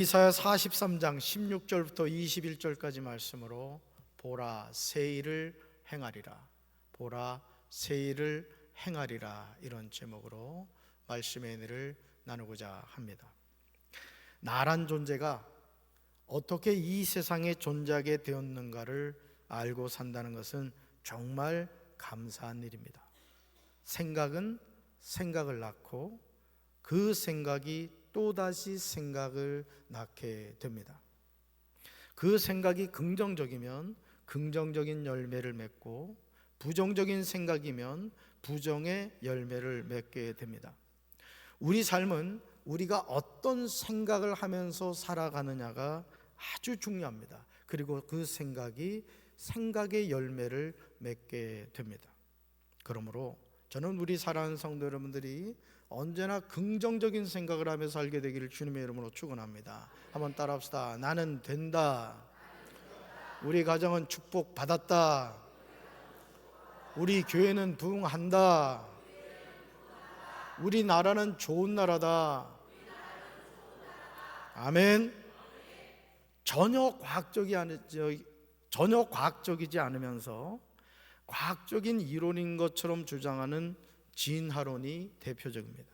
이사야 43장 16절부터 21절까지 말씀으로 보라 새 일을 행하리라, 보라 새 일을 행하리라, 이런 제목으로 말씀의 은혜를 나누고자 합니다. 나란 존재가 어떻게 이 세상에 존재하게 되었는가를 알고 산다는 것은 정말 감사한 일입니다. 생각은 생각을 낳고 그 생각이 또다시 생각을 낳게 됩니다. 그 생각이 긍정적이면 긍정적인 열매를 맺고 부정적인 생각이면 부정의 열매를 맺게 됩니다. 우리 삶은 우리가 어떤 생각을 하면서 살아가느냐가 아주 중요합니다. 그리고 그 생각이 생각의 열매를 맺게 됩니다. 그러므로 저는 우리 사랑하는 성도 여러분들이 언제나 긍정적인 생각을 하며 살게 되기를 주님의 이름으로 축원합니다. 한번 따라합시다. 나는 된다. 우리 가정은 축복받았다. 우리 교회는 부흥한다. 우리 나라는 좋은 나라다. 아멘. 전혀 과학적이지 않으면서 과학적인 이론인 것처럼 주장하는 진화론이 대표적입니다.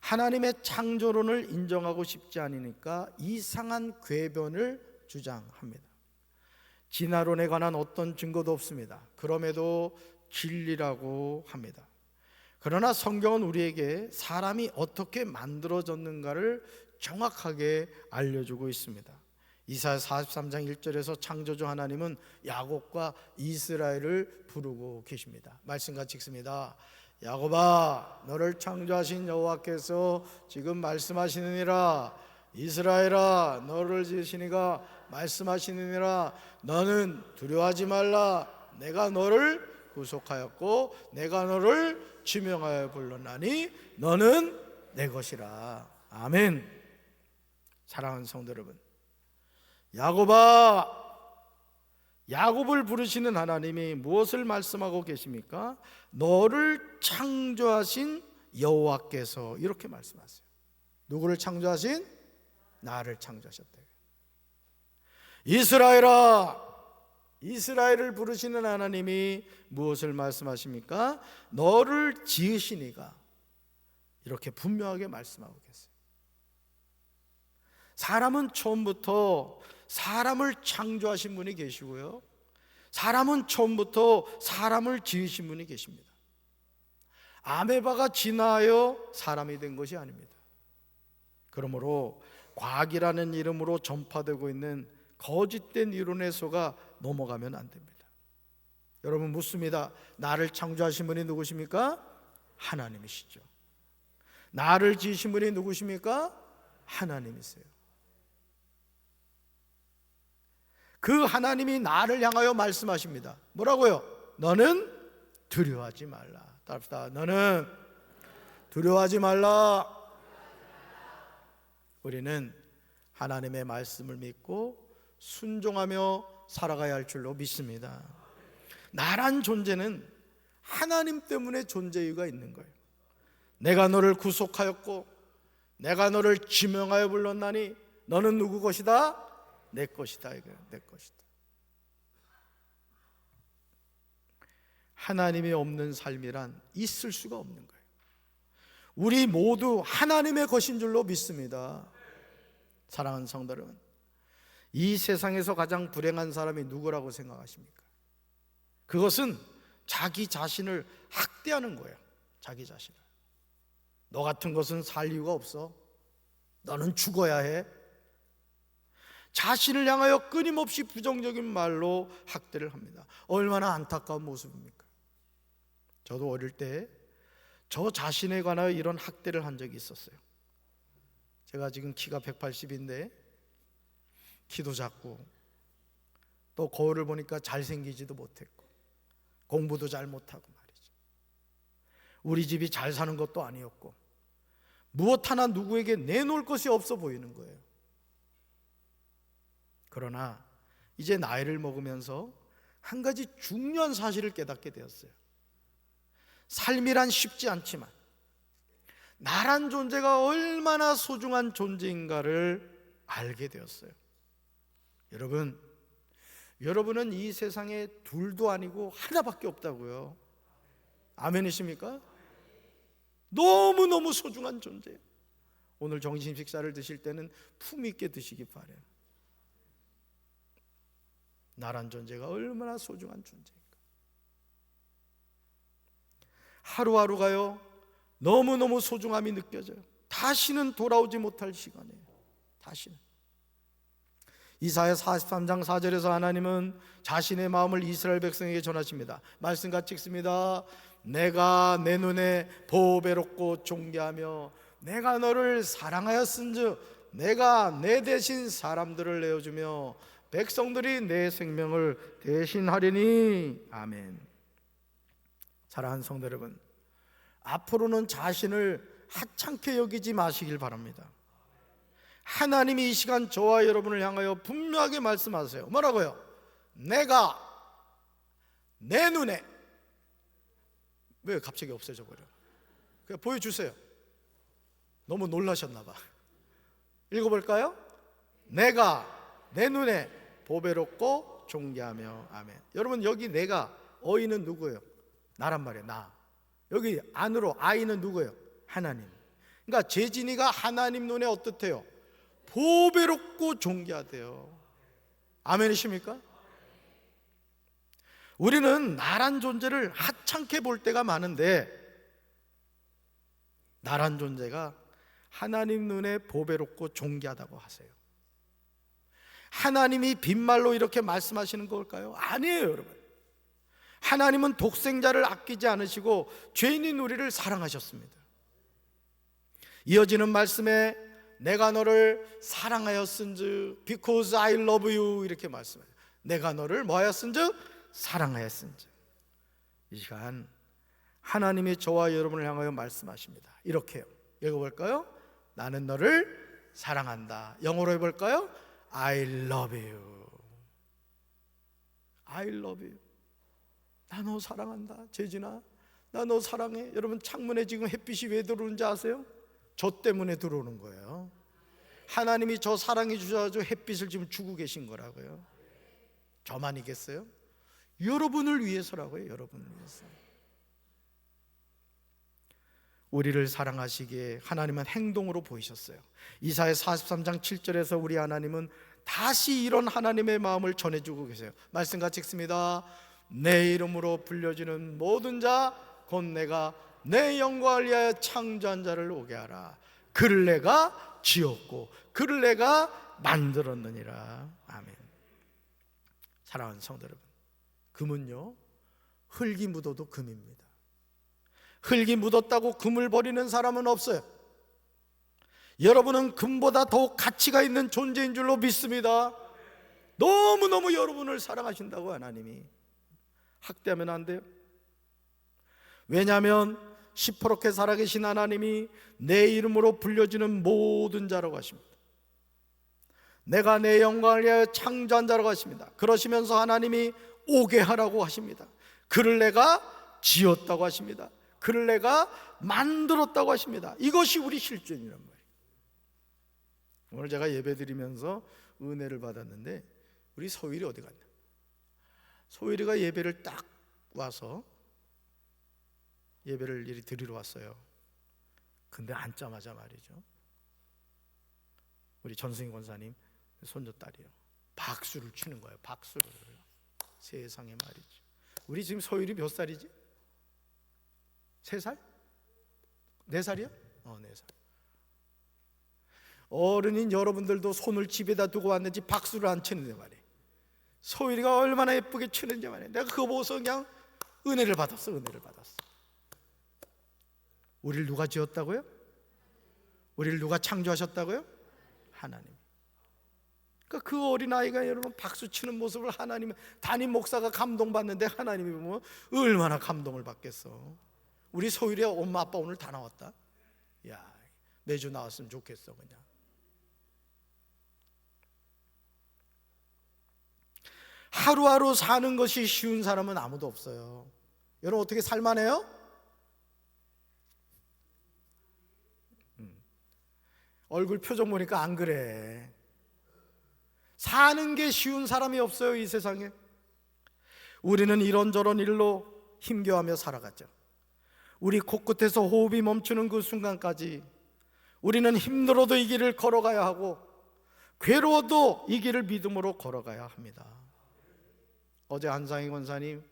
하나님의 창조론을 인정하고 싶지 않으니까 이상한 궤변을 주장합니다. 진화론에 관한 어떤 증거도 없습니다. 그럼에도 진리라고 합니다. 그러나 성경은 우리에게 사람이 어떻게 만들어졌는가를 정확하게 알려주고 있습니다. 이사야 43장 1절에서 창조주 하나님은 야곱과 이스라엘을 부르고 계십니다. 말씀 같이 읽습니다. 야곱아, 너를 창조하신 여호와께서 지금 말씀하시느니라. 이스라엘아, 너를 지으시니가 말씀하시느니라. 너는 두려워하지 말라. 내가 너를 구속하였고 내가 너를 지명하여 불렀나니 너는 내 것이라. 아멘. 사랑하는 성도 여러분, 야곱아, 야곱을 부르시는 하나님이 무엇을 말씀하고 계십니까? 너를 창조하신 여호와께서 이렇게 말씀하세요. 누구를 창조하신? 나를 창조하셨다. 이스라엘아, 이스라엘을 부르시는 하나님이 무엇을 말씀하십니까? 너를 지으시니가, 이렇게 분명하게 말씀하고 계세요. 사람은 처음부터 사람을 창조하신 분이 계시고요, 사람은 처음부터 사람을 지으신 분이 계십니다. 아메바가 진화하여 사람이 된 것이 아닙니다. 그러므로 과학이라는 이름으로 전파되고 있는 거짓된 이론에 속아 넘어가면 안 됩니다. 여러분 묻습니다. 나를 창조하신 분이 누구십니까? 하나님이시죠. 나를 지으신 분이 누구십니까? 하나님이세요. 그 하나님이 나를 향하여 말씀하십니다. 뭐라고요? 너는 두려워하지 말라. 따라합시다. 너는 두려워하지 말라. 우리는 하나님의 말씀을 믿고 순종하며 살아가야 할 줄로 믿습니다. 나란 존재는 하나님 때문에 존재 이유가 있는 거예요. 내가 너를 구속하였고 내가 너를 지명하여 불렀나니 너는 누구 것이다? 내 것이다. 이거예요. 내 것이다. 하나님이 없는 삶이란 있을 수가 없는 거예요. 우리 모두 하나님의 것인 줄로 믿습니다. 사랑하는 성도 여러분, 이 세상에서 가장 불행한 사람이 누구라고 생각하십니까? 그것은 자기 자신을 학대하는 거예요. 자기 자신을. 너 같은 것은 살 이유가 없어. 너는 죽어야 해. 자신을 향하여 끊임없이 부정적인 말로 학대를 합니다. 얼마나 안타까운 모습입니까? 저도 어릴 때 저 자신에 관하여 이런 학대를 한 적이 있었어요. 제가 지금 키가 180인데 키도 작고 또 거울을 보니까 잘생기지도 못했고 공부도 잘 못하고 말이죠. 우리 집이 잘 사는 것도 아니었고 무엇 하나 누구에게 내놓을 것이 없어 보이는 거예요. 그러나 이제 나이를 먹으면서 한 가지 중요한 사실을 깨닫게 되었어요. 삶이란 쉽지 않지만 나란 존재가 얼마나 소중한 존재인가를 알게 되었어요. 여러분은 이 세상에 둘도 아니고 하나밖에 없다고요. 아멘이십니까? 너무너무 소중한 존재예요. 오늘 점심 식사를 드실 때는 품 있게 드시기 바라요. 나란 존재가 얼마나 소중한 존재인가. 하루하루가요 너무너무 소중함이 느껴져요. 다시는 돌아오지 못할 시간이에요. 다시는. 이사야 43장 4절에서 하나님은 자신의 마음을 이스라엘 백성에게 전하십니다. 말씀 같이 읽습니다. 내가 내 눈에 보배롭고 존귀하며 내가 너를 사랑하였은즉 내가 내 대신 사람들을 내어주며 백성들이 내 생명을 대신하리니. 아멘. 사랑하는 성도 여러분, 앞으로는 자신을 하찮게 여기지 마시길 바랍니다. 하나님이 이 시간 저와 여러분을 향하여 분명하게 말씀하세요. 뭐라고요? 내가 내 눈에. 왜 갑자기 없어져 버려? 그냥 보여주세요. 너무 놀라셨나 봐. 읽어볼까요? 내가 내 눈에 보배롭고 존귀하며. 아멘. 여러분, 여기 내가, 어이는 누구예요? 나란 말이에요. 나. 여기 안으로 아이는 누구예요? 하나님. 그러니까 재진이가 하나님 눈에 어떻대요? 보배롭고 존귀하대요. 아멘이십니까? 우리는 나란 존재를 하찮게 볼 때가 많은데, 나란 존재가 하나님 눈에 보배롭고 존귀하다고 하세요. 하나님이 빈말로 이렇게 말씀하시는 걸까요? 아니에요, 여러분. 하나님은 독생자를 아끼지 않으시고 죄인인 우리를 사랑하셨습니다. 이어지는 말씀에 내가 너를 사랑하였은즉 because I love you 이렇게 말씀해요. 내가 너를 뭐하였은즉 사랑하였은즉. 이 시간 하나님이 저와 여러분을 향하여 말씀하십니다. 이렇게요. 읽어볼까요? 나는 너를 사랑한다. 영어로 해볼까요? I love you. I love you. 나 너 사랑한다. 재진아, 나 너 사랑해. 여러분, 창문에 지금 햇빛이 왜 들어오는지 아세요? 저 때문에 들어오는 거예요. 하나님이 저 사랑해 주셔가지고 햇빛을 지금 주고 계신 거라고요. 저만이겠어요? 여러분을 위해서라고요. 여러분을 위해서. 우리를 사랑하시기에 하나님은 행동으로 보이셨어요. 이사야 43장 7절에서 우리 하나님은 다시 이런 하나님의 마음을 전해주고 계세요. 말씀 같이 읽습니다. 내 이름으로 불려지는 모든 자 곧 내가 내 영광을 위하여 창조한 자를 오게 하라. 그를 내가 지었고 그를 내가 만들었느니라. 아멘. 사랑하는 성도 여러분, 금은요 흙이 묻어도 금입니다. 흙이 묻었다고 금을 버리는 사람은 없어요. 여러분은 금보다 더욱 가치가 있는 존재인 줄로 믿습니다. 너무너무 여러분을 사랑하신다고 하나님이. 학대하면 안 돼요. 왜냐하면 시퍼렇게 살아계신 하나님이 내 이름으로 불려지는 모든 자라고 하십니다. 내가 내 영광을 위하여 창조한 자라고 하십니다. 그러시면서 하나님이 오게 하라고 하십니다. 그를 내가 지었다고 하십니다. 그를 내가 만들었다고 하십니다. 이것이 우리 실존이란 말이에요. 오늘 제가 예배 드리면서 은혜를 받았는데 우리 소율이 어디 갔냐? 소율이가 예배를 딱 와서 예배를 이리 드리러 왔어요. 근데 앉자마자 말이죠, 우리 전승희 권사님 손녀딸이요, 박수를 치는 거예요. 박수를. 세상에 말이지. 우리 지금 소율이 몇 살이지? 3살? 4살이요? 4살. 어른인 여러분들도 손을 집에다 두고 왔는지 박수를 안 치는데 말이에요. 소율이가 얼마나 예쁘게 치는지 말이에요. 내가 그거 보고서 그냥 은혜를 받았어. 은혜를 받았어. 우리를 누가 지었다고요? 우리를 누가 창조하셨다고요? 하나님. 그러니까 그 어린아이가 여러분 박수 치는 모습을 하나님, 담임 목사가 감동받는데 하나님이 보면 얼마나 감동을 받겠어. 우리 소율이 엄마 아빠 오늘 다 나왔다. 야, 매주 나왔으면 좋겠어. 그냥 하루하루 사는 것이 쉬운 사람은 아무도 없어요. 여러분 어떻게 살만해요? 얼굴 표정 보니까 안 그래. 사는 게 쉬운 사람이 없어요, 이 세상에. 우리는 이런저런 일로 힘겨워하며 살아가죠. 우리 코끝에서 호흡이 멈추는 그 순간까지 우리는 힘들어도 이 길을 걸어가야 하고 괴로워도 이 길을 믿음으로 걸어가야 합니다. 어제 한상희 권사님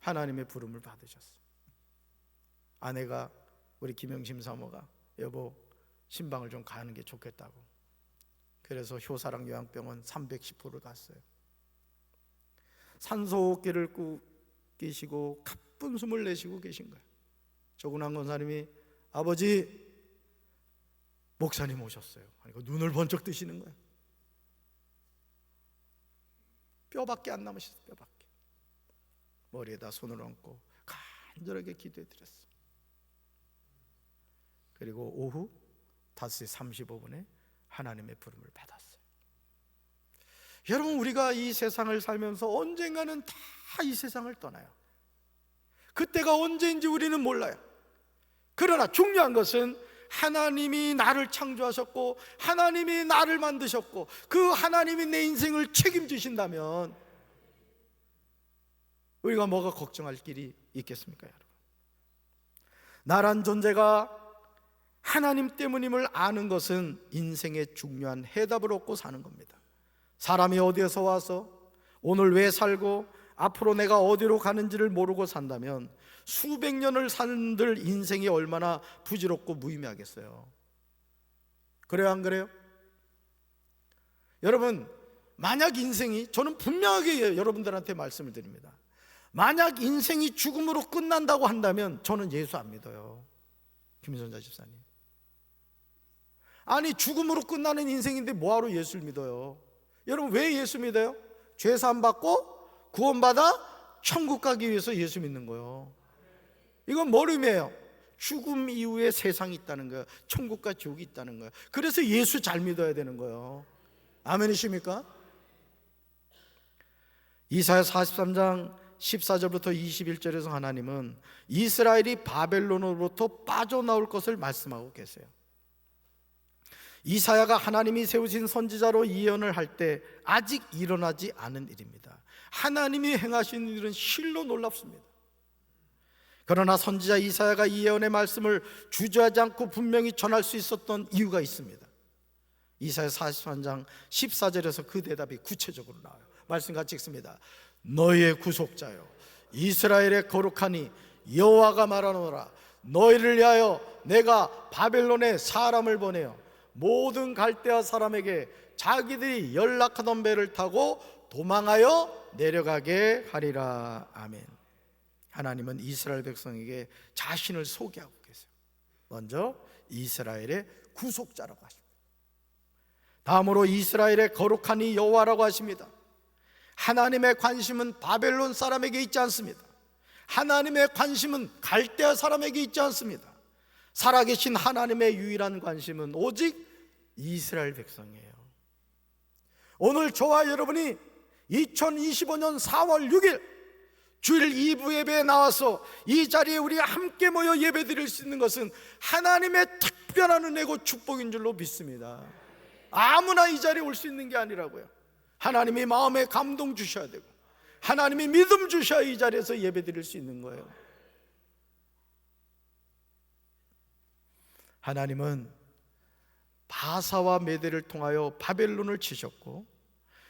하나님의 부름을 받으셨어요. 아내가, 우리 김영심 사모가 여보 신방을 좀 가는 게 좋겠다고, 그래서 효사랑 요양병원 310호를 갔어요. 산소호흡기를 꾹 끼시고 가쁜 숨을 내쉬고 계신 거예요. 조근한 권사님이 아버지 목사님 오셨어요. 그러니까 눈을 번쩍 뜨시는 거예요. 뼈밖에 안 남으셨어요. 뼈밖에. 머리에다 손을 얹고 간절하게 기도해 드렸어요. 그리고 오후 5시 35분에 하나님의 부름을 받았어요. 여러분, 우리가 이 세상을 살면서 언젠가는 다 이 세상을 떠나요. 그때가 언제인지 우리는 몰라요. 그러나 중요한 것은 하나님이 나를 창조하셨고 하나님이 나를 만드셨고 그 하나님이 내 인생을 책임지신다면 우리가 뭐가 걱정할 길이 있겠습니까, 여러분? 나란 존재가 하나님 때문임을 아는 것은 인생의 중요한 해답을 얻고 사는 겁니다. 사람이 어디에서 와서 오늘 왜 살고 앞으로 내가 어디로 가는지를 모르고 산다면 수백 년을 산들 인생이 얼마나 부질없고 무의미하겠어요. 그래요, 안 그래요? 여러분, 만약 인생이, 저는 분명하게 여러분들한테 말씀을 드립니다. 만약 인생이 죽음으로 끝난다고 한다면 저는 예수 안 믿어요. 김선자 집사님. 아니, 죽음으로 끝나는 인생인데 뭐하러 예수를 믿어요? 여러분, 왜 예수 믿어요? 죄사함 받고 구원받아 천국 가기 위해서 예수 믿는 거예요. 이건 뭘 의미해요? 죽음 이후에 세상이 있다는 거예요. 천국과 지옥이 있다는 거예요. 그래서 예수 잘 믿어야 되는 거예요. 아멘이십니까? 이사야 43장 14절부터 21절에서 하나님은 이스라엘이 바벨론으로부터 빠져나올 것을 말씀하고 계세요. 이사야가 하나님이 세우신 선지자로 예언을 할 때 아직 일어나지 않은 일입니다. 하나님이 행하신 일은 실로 놀랍습니다. 그러나 선지자 이사야가 이 예언의 말씀을 주저하지 않고 분명히 전할 수 있었던 이유가 있습니다. 이사야 43장 14절에서 그 대답이 구체적으로 나와요. 말씀 같이 읽습니다. 너희의 구속자여 이스라엘의 거룩하니 여호와가 말하노라. 너희를 위하여 내가 바벨론에 사람을 보내어 모든 갈대아 사람에게 자기들이 연락하던 배를 타고 도망하여 내려가게 하리라. 아멘. 하나님은 이스라엘 백성에게 자신을 소개하고 계세요. 먼저 이스라엘의 구속자라고 하십니다. 다음으로 이스라엘의 거룩하니 여호와라고 하십니다. 하나님의 관심은 바벨론 사람에게 있지 않습니다. 하나님의 관심은 갈대아 사람에게 있지 않습니다. 살아계신 하나님의 유일한 관심은 오직 이스라엘 백성이에요. 오늘 저와 여러분이 2025년 4월 6일 주일 2부 예배에 나와서 이 자리에 우리 함께 모여 예배 드릴 수 있는 것은 하나님의 특별한 은혜고 축복인 줄로 믿습니다. 아무나 이 자리에 올 수 있는 게 아니라고요. 하나님이 마음에 감동 주셔야 되고 하나님이 믿음 주셔야 이 자리에서 예배 드릴 수 있는 거예요. 하나님은 바사와 메대를 통하여 바벨론을 치셨고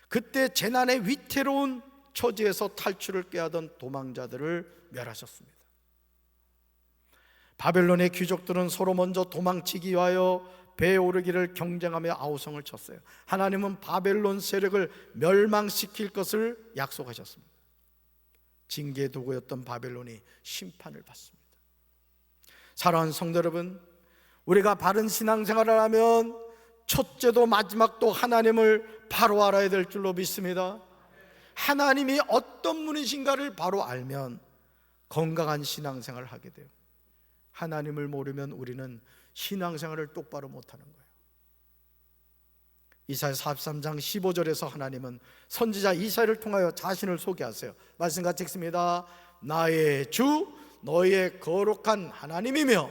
그때 재난의 위태로운 처지에서 탈출을 꾀하던 도망자들을 멸하셨습니다. 바벨론의 귀족들은 서로 먼저 도망치기 위하여 배에 오르기를 경쟁하며 아우성을 쳤어요. 하나님은 바벨론 세력을 멸망시킬 것을 약속하셨습니다. 징계의 도구였던 바벨론이 심판을 받습니다. 사랑하는 성도 여러분, 우리가 바른 신앙생활을 하면 첫째도 마지막도 하나님을 바로 알아야 될 줄로 믿습니다. 하나님이 어떤 분이신가를 바로 알면 건강한 신앙생활을 하게 돼요. 하나님을 모르면 우리는 신앙생활을 똑바로 못하는 거예요. 이사야 43장 15절에서 하나님은 선지자 이사야를 통하여 자신을 소개하세요. 말씀 같이 읽습니다. 나의 주 너희의 거룩한 하나님이며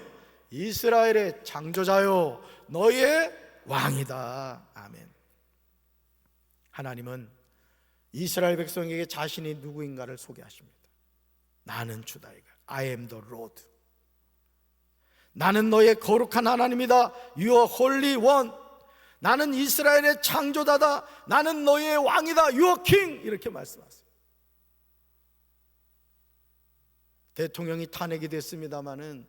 이스라엘의 창조자요 너희의 왕이다. 아멘. 하나님은 이스라엘 백성에게 자신이 누구인가를 소개하십니다. 나는 주다. I am the Lord. 나는 너의 거룩한 하나님이다. You are holy one. 나는 이스라엘의 창조자다. 나는 너의 왕이다. You are king. 이렇게 말씀하세요. 대통령이 탄핵이 됐습니다마는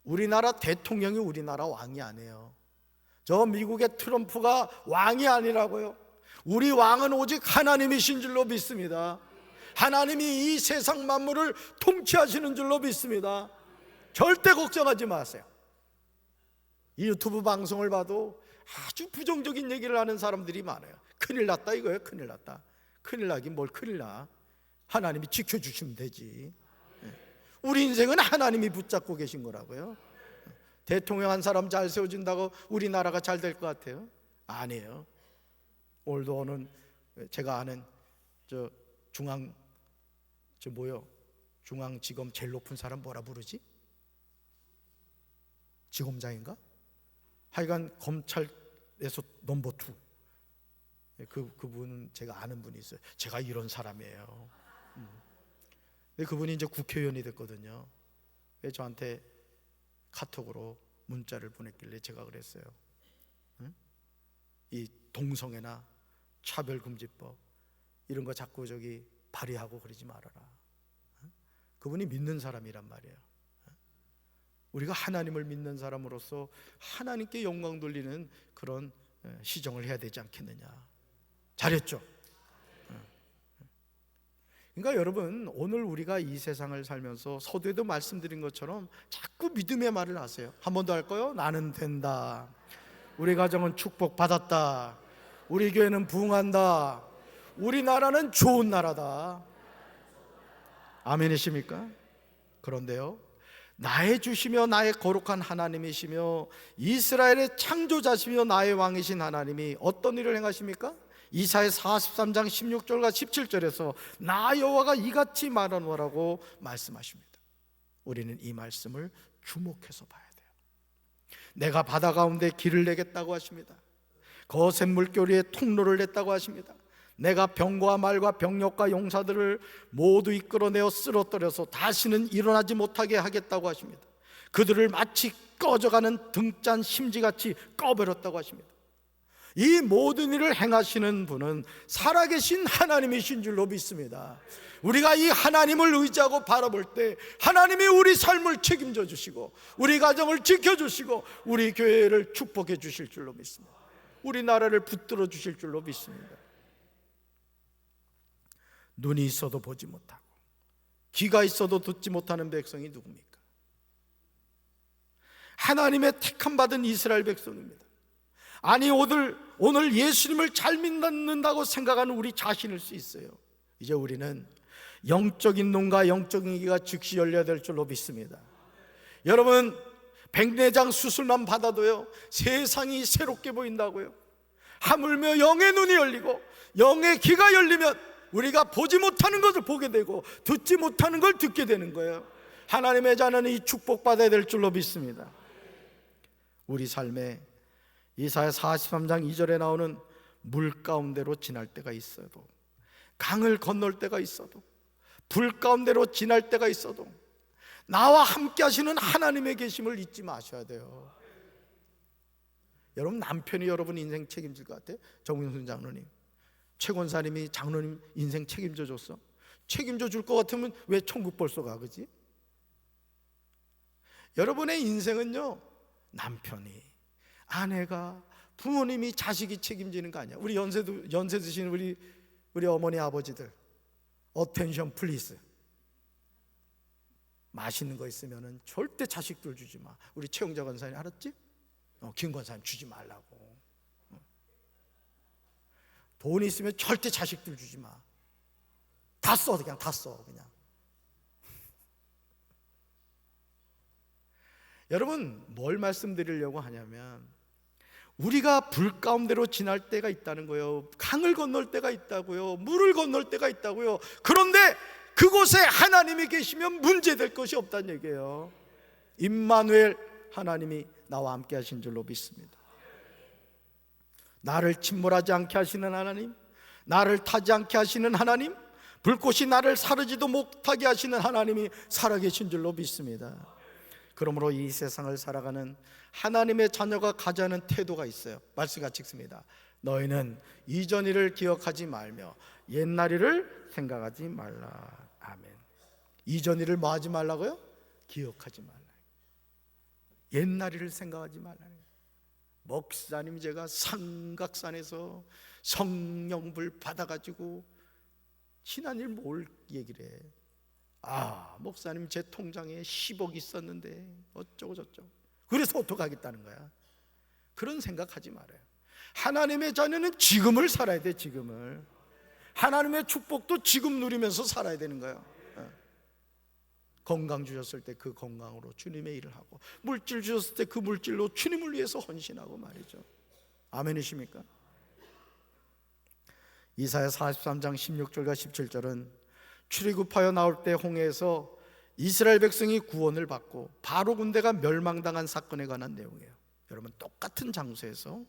우리나라 대통령이 우리나라 왕이 아니에요. 저 미국의 트럼프가 왕이 아니라고요. 우리 왕은 오직 하나님이신 줄로 믿습니다. 하나님이 이 세상 만물을 통치하시는 줄로 믿습니다. 절대 걱정하지 마세요. 이 유튜브 방송을 봐도 아주 부정적인 얘기를 하는 사람들이 많아요. 큰일 났다 이거예요. 큰일 났다. 큰일 나긴 뭘 큰일 나. 하나님이 지켜주시면 되지. 우리 인생은 하나님이 붙잡고 계신 거라고요. 대통령 한 사람 잘 세워진다고 우리나라가 잘 될 것 같아요? 아니에요. 오늘도 오는 제가 아는 중앙지검 제일 높은 사람 뭐라 부르지? 지검장인가? 하여간 검찰에서 넘버 2. 그분은 제가 아는 분이 있어요. 제가 이런 사람이에요. 근데 그분이 이제 국회의원이 됐거든요. 저한테 카톡으로 문자를 보냈길래 제가 그랬어요. 이 동성애나 차별금지법 이런 거 자꾸 발의하고 그러지 말아라. 그분이 믿는 사람이란 말이에요. 우리가 하나님을 믿는 사람으로서 하나님께 영광 돌리는 그런 시정을 해야 되지 않겠느냐. 잘했죠? 그러니까 여러분, 오늘 우리가 이 세상을 살면서 서두에도 말씀드린 것처럼 자꾸 믿음의 말을 하세요. 한 번 더 할까요? 나는 된다. 우리 가정은 축복받았다. 우리 교회는 부흥한다. 우리나라는 좋은 나라다. 아멘이십니까? 그런데요, 나의 주시며 나의 거룩한 하나님이시며 이스라엘의 창조자시며 나의 왕이신 하나님이 어떤 일을 행하십니까? 이사야 43장 16절과 17절에서 나 여호와가 이같이 말하노라고 말씀하십니다. 우리는 이 말씀을 주목해서 봐야 돼요. 내가 바다 가운데 길을 내겠다고 하십니다. 거센 물결 위에 통로를 냈다고 하십니다. 내가 병과 말과 병력과 용사들을 모두 이끌어내어 쓰러뜨려서 다시는 일어나지 못하게 하겠다고 하십니다. 그들을 마치 꺼져가는 등잔 심지같이 꺼버렸다고 하십니다. 이 모든 일을 행하시는 분은 살아계신 하나님이신 줄로 믿습니다. 우리가 이 하나님을 의지하고 바라볼 때 하나님이 우리 삶을 책임져 주시고 우리 가정을 지켜주시고 우리 교회를 축복해 주실 줄로 믿습니다. 우리나라를 붙들어 주실 줄로 믿습니다. 눈이 있어도 보지 못하고 귀가 있어도 듣지 못하는 백성이 누굽니까? 하나님의 택함 받은 이스라엘 백성입니다. 아니 오늘 예수님을 잘 믿는다고 생각하는 우리 자신일 수 있어요. 이제 우리는 영적인 눈과 영적인 귀가 즉시 열려야 될 줄로 믿습니다. 여러분, 백내장 수술만 받아도요 세상이 새롭게 보인다고요. 하물며 영의 눈이 열리고 영의 귀가 열리면 우리가 보지 못하는 것을 보게 되고 듣지 못하는 걸 듣게 되는 거예요. 하나님의 자녀는 이 축복받아야 될 줄로 믿습니다. 우리 삶에 이사야 43장 2절에 나오는 물 가운데로 지날 때가 있어도, 강을 건널 때가 있어도, 불 가운데로 지날 때가 있어도 나와 함께 하시는 하나님의 계심을 잊지 마셔야 돼요. 여러분, 남편이 여러분 인생 책임질 것 같아요? 정윤순 장로님, 최 권사님이 장로님 인생 책임져 줬어? 책임져 줄 것 같으면 왜 천국 벌써 가, 그지? 여러분의 인생은요, 남편이, 아내가, 부모님이, 자식이 책임지는 거 아니야. 우리 연세 드신 우리 어머니 아버지들, 어텐션 플리즈. 맛있는 거 있으면은 절대 자식들 주지 마. 우리 최영자 권사님 알았지? 김 권사님 주지 말라고. 돈 있으면 절대 자식들 주지 마. 다 써, 그냥 다 써, 그냥. 여러분, 뭘 말씀드리려고 하냐면 우리가 불 가운데로 지날 때가 있다는 거예요. 강을 건널 때가 있다고요. 물을 건널 때가 있다고요. 그런데 그곳에 하나님이 계시면 문제될 것이 없다는 얘기예요. 임마누엘, 하나님이 나와 함께 하신 줄로 믿습니다. 나를 침몰하지 않게 하시는 하나님, 나를 타지 않게 하시는 하나님, 불꽃이 나를 사르지도 못하게 하시는 하나님이 살아계신 줄로 믿습니다. 그러므로 이 세상을 살아가는 하나님의 자녀가 가져야 하는 태도가 있어요. 말씀 같이 읽습니다. 너희는 이전 일을 기억하지 말며 옛날 일을 생각하지 말라. 아멘. 이전 일을 뭐 하지 말라고요? 기억하지 말라. 옛날 일을 생각하지 말라. 목사님, 제가 삼각산에서 성령불 받아가지고 지난 일 뭘 얘기를 해. 목사님, 제 통장에 10억 있었는데 어쩌고 저쩌고, 그래서 어떡하겠다는 거야. 그런 생각하지 말아요. 하나님의 자녀는 지금을 살아야 돼. 지금을. 하나님의 축복도 지금 누리면서 살아야 되는 거예요. 건강 주셨을 때 그 건강으로 주님의 일을 하고, 물질 주셨을 때 그 물질로 주님을 위해서 헌신하고 말이죠. 아멘이십니까? 이사야 43장 16절과 17절은 출애굽하여 나올 때 홍해에서 이스라엘 백성이 구원을 받고 바로 군대가 멸망당한 사건에 관한 내용이에요. 여러분, 똑같은 장소에서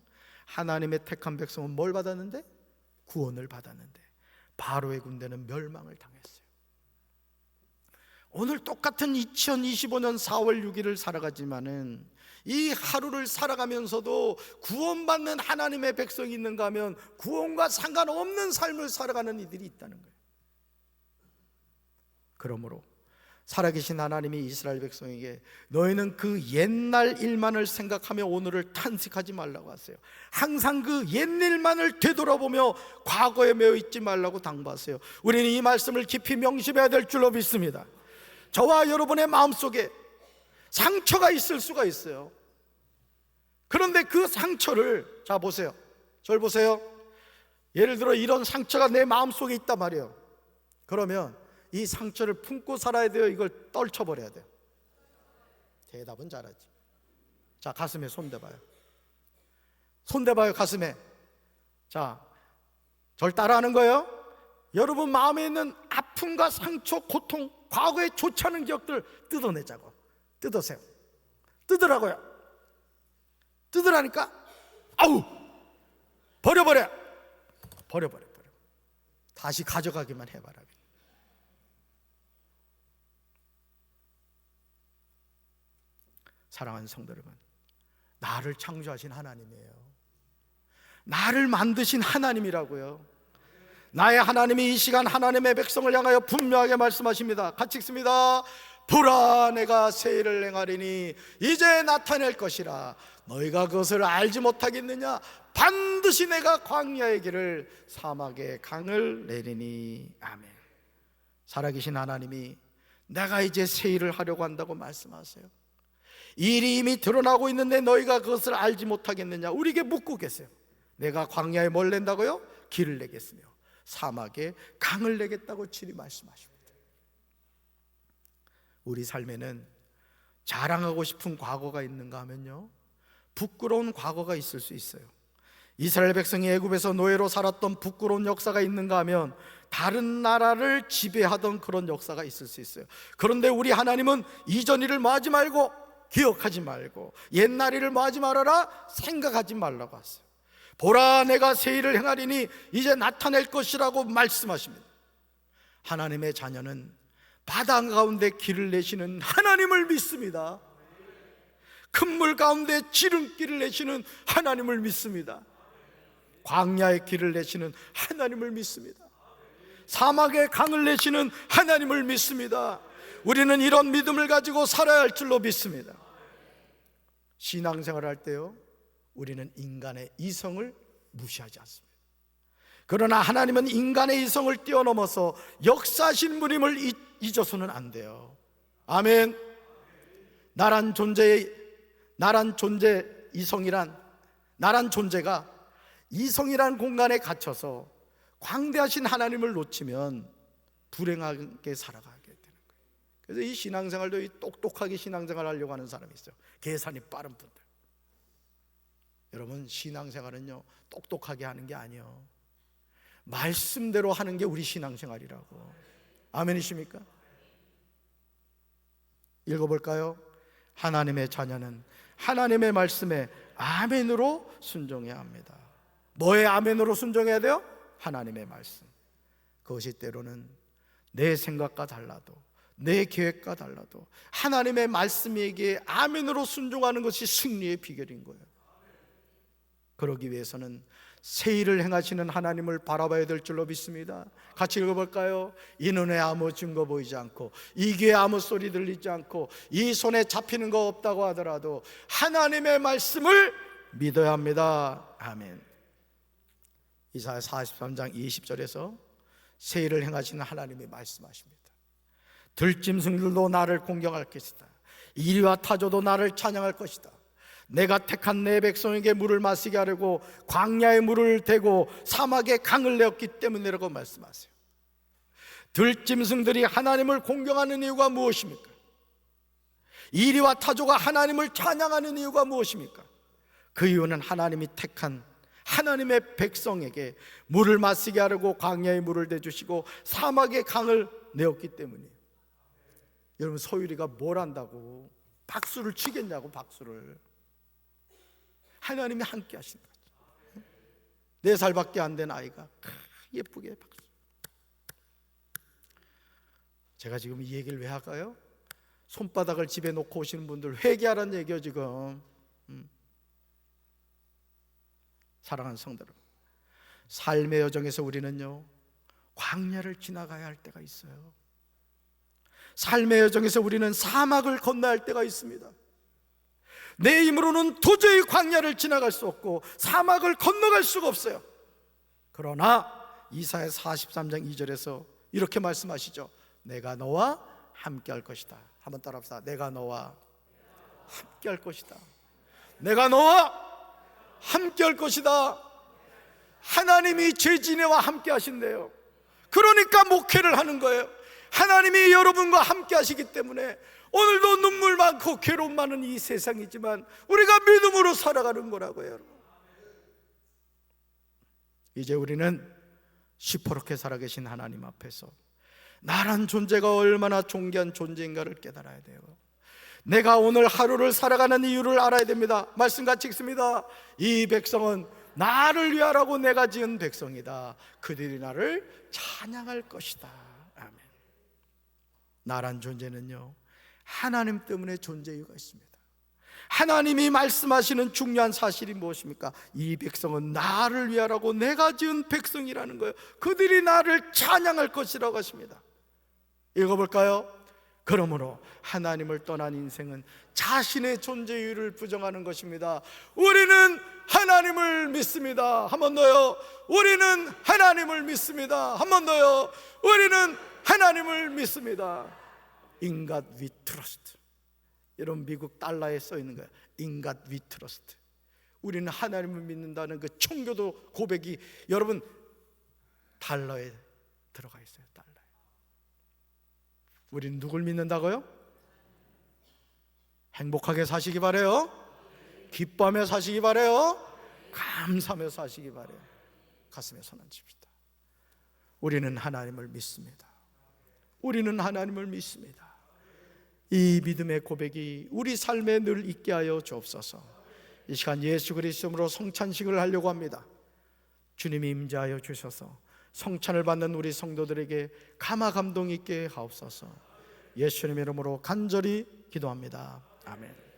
하나님의 택한 백성은 뭘 받았는데? 구원을 받았는데 바로의 군대는 멸망을 당했어요. 오늘 똑같은 2025년 4월 6일을 살아가지만은 이 하루를 살아가면서도 구원받는 하나님의 백성이 있는가 하면 구원과 상관없는 삶을 살아가는 이들이 있다는 거예요. 그러므로 살아계신 하나님이 이스라엘 백성에게 너희는 그 옛날 일만을 생각하며 오늘을 탄식하지 말라고 하세요. 항상 그 옛일만을 되돌아보며 과거에 매여 있지 말라고 당부하세요. 우리는 이 말씀을 깊이 명심해야 될 줄로 믿습니다. 저와 여러분의 마음속에 상처가 있을 수가 있어요. 그런데 그 상처를, 자 보세요, 저를 보세요. 예를 들어 이런 상처가 내 마음속에 있단 말이에요. 그러면 이 상처를 품고 살아야 돼요? 이걸 떨쳐버려야 돼요? 대답은 잘하지. 자, 가슴에 손대봐요. 손대봐요, 가슴에. 자, 절 따라하는 거예요. 여러분 마음에 있는 아픔과 상처, 고통, 과거에 좋지 않은 기억들 뜯어내자고. 뜯으세요. 뜯으라고요. 뜯으라니까. 버려버려. 버려. 다시 가져가기만 해봐라. 사랑하는 성도 여러분, 나를 창조하신 하나님이에요. 나를 만드신 하나님이라고요. 나의 하나님이 이 시간 하나님의 백성을 향하여 분명하게 말씀하십니다. 같이 읽습니다. 보라, 내가 새 일을 행하리니 이제 나타낼 것이라. 너희가 그것을 알지 못하겠느냐? 반드시 내가 광야의 길을, 사막의 강을 내리니. 아멘. 살아계신 하나님이 내가 이제 새 일을 하려고 한다고 말씀하세요. 일이 이미 드러나고 있는데 너희가 그것을 알지 못하겠느냐? 우리에게 묻고 계세요. 내가 광야에 뭘 낸다고요? 길을 내겠으며 사막에 강을 내겠다고 친히 말씀하십니다. 우리 삶에는 자랑하고 싶은 과거가 있는가 하면요, 부끄러운 과거가 있을 수 있어요. 이스라엘 백성이 애굽에서 노예로 살았던 부끄러운 역사가 있는가 하면 다른 나라를 지배하던 그런 역사가 있을 수 있어요. 그런데 우리 하나님은 이전 일을 뭐 하지 말고, 기억하지 말고, 옛날 일을 뭐 하지 말아라, 생각하지 말라고 하세요. 보라, 내가 새 일을 행하리니 이제 나타낼 것이라고 말씀하십니다. 하나님의 자녀는 바다 가운데 길을 내시는 하나님을 믿습니다. 큰 물 가운데 지름길을 내시는 하나님을 믿습니다. 광야의 길을 내시는 하나님을 믿습니다. 사막의 강을 내시는 하나님을 믿습니다. 우리는 이런 믿음을 가지고 살아야 할 줄로 믿습니다. 신앙생활을 할 때요, 우리는 인간의 이성을 무시하지 않습니다. 그러나 하나님은 인간의 이성을 뛰어넘어서 역사하신 분임을 잊어서는 안 돼요. 아멘. 나란 존재, 이성이란, 나란 존재가 이성이란 공간에 갇혀서 광대하신 하나님을 놓치면 불행하게 살아가게 되는 거예요. 그래서 이 신앙생활도 똑똑하게 신앙생활 하려고 하는 사람이 있어요. 계산이 빠른 분들. 여러분, 신앙생활은요, 똑똑하게 하는 게 아니에요. 말씀대로 하는 게 우리 신앙생활이라고. 아멘이십니까? 읽어볼까요? 하나님의 자녀는 하나님의 말씀에 아멘으로 순종해야 합니다. 뭐에 아멘으로 순종해야 돼요? 하나님의 말씀. 그것이 때로는 내 생각과 달라도, 내 계획과 달라도 하나님의 말씀에게 아멘으로 순종하는 것이 승리의 비결인 거예요. 그러기 위해서는 새 일을 행하시는 하나님을 바라봐야 될 줄로 믿습니다. 같이 읽어볼까요? 이 눈에 아무 증거 보이지 않고, 이 귀에 아무 소리 들리지 않고, 이 손에 잡히는 거 없다고 하더라도 하나님의 말씀을 믿어야 합니다. 아멘. 이사야 43장 20절에서 새 일을 행하시는 하나님이 말씀하십니다. 들짐승들도 나를 공경할 것이다. 이리와 타조도 나를 찬양할 것이다. 내가 택한 내 백성에게 물을 마시게 하려고 광야에 물을 대고 사막에 강을 내었기 때문이라고 말씀하세요. 들짐승들이 하나님을 공경하는 이유가 무엇입니까? 이리와 타조가 하나님을 찬양하는 이유가 무엇입니까? 그 이유는 하나님이 택한 하나님의 백성에게 물을 마시게 하려고 광야에 물을 대주시고 사막에 강을 내었기 때문이에요. 여러분, 소율이가 뭘 안다고 박수를 치겠냐고. 박수를. 하나님이 함께 하시는 거죠. 4살밖에 안 된 아이가 예쁘게 박수. 제가 지금 이 얘기를 왜 할까요? 손바닥을 집에 놓고 오시는 분들 회개하라는 얘기요 지금. 사랑하는 성도 여러분, 삶의 여정에서 우리는요 광야를 지나가야 할 때가 있어요. 삶의 여정에서 우리는 사막을 건너야 할 때가 있습니다. 내 힘으로는 도저히 광야를 지나갈 수 없고 사막을 건너갈 수가 없어요. 그러나 이사야 43장 2절에서 이렇게 말씀하시죠. 내가 너와 함께 할 것이다. 한번 따라합시다. 내가 너와 함께 할 것이다. 내가 너와 함께 할 것이다. 하나님이 죄진애와 함께 하신대요. 그러니까 목회를 하는 거예요. 하나님이 여러분과 함께 하시기 때문에 오늘도 눈물 많고 괴로움 많은 이 세상이지만 우리가 믿음으로 살아가는 거라고요. 여러분, 이제 우리는 시퍼렇게 살아계신 하나님 앞에서 나란 존재가 얼마나 존귀한 존재인가를 깨달아야 돼요. 내가 오늘 하루를 살아가는 이유를 알아야 됩니다. 말씀 같이 읽습니다. 이 백성은 나를 위하라고 내가 지은 백성이다. 그들이 나를 찬양할 것이다. 아멘. 나란 존재는요 하나님 때문에 존재 이유가 있습니다. 하나님이 말씀하시는 중요한 사실이 무엇입니까? 이 백성은 나를 위하라고 내가 지은 백성이라는 거예요. 그들이 나를 찬양할 것이라고 하십니다. 읽어볼까요? 그러므로 하나님을 떠난 인생은 자신의 존재 이유를 부정하는 것입니다. 우리는 하나님을 믿습니다. 한 번 더요. 우리는 하나님을 믿습니다. 한 번 더요. 우리는 하나님을 믿습니다. In God we trust. 여러분, 미국 달러에 써 있는 거예요. In God we trust. 우리는 하나님을 믿는다는 그 청교도 고백이 여러분 달러에 들어가 있어요. 달러에. 우리는 누굴 믿는다고요? 행복하게 사시기 바래요. 기뻐하며 사시기 바래요. 감사하며 사시기 바래요. 가슴에 손 얹읍시다. 우리는 하나님을 믿습니다. 우리는 하나님을 믿습니다. 이 믿음의 고백이 우리 삶에 늘 있게 하여 주옵소서. 이 시간 예수 그리스도로 성찬식을 하려고 합니다. 주님이 임재하여 주셔서 성찬을 받는 우리 성도들에게 감화 감동 있게 하옵소서. 예수님의 이름으로 간절히 기도합니다. 아멘.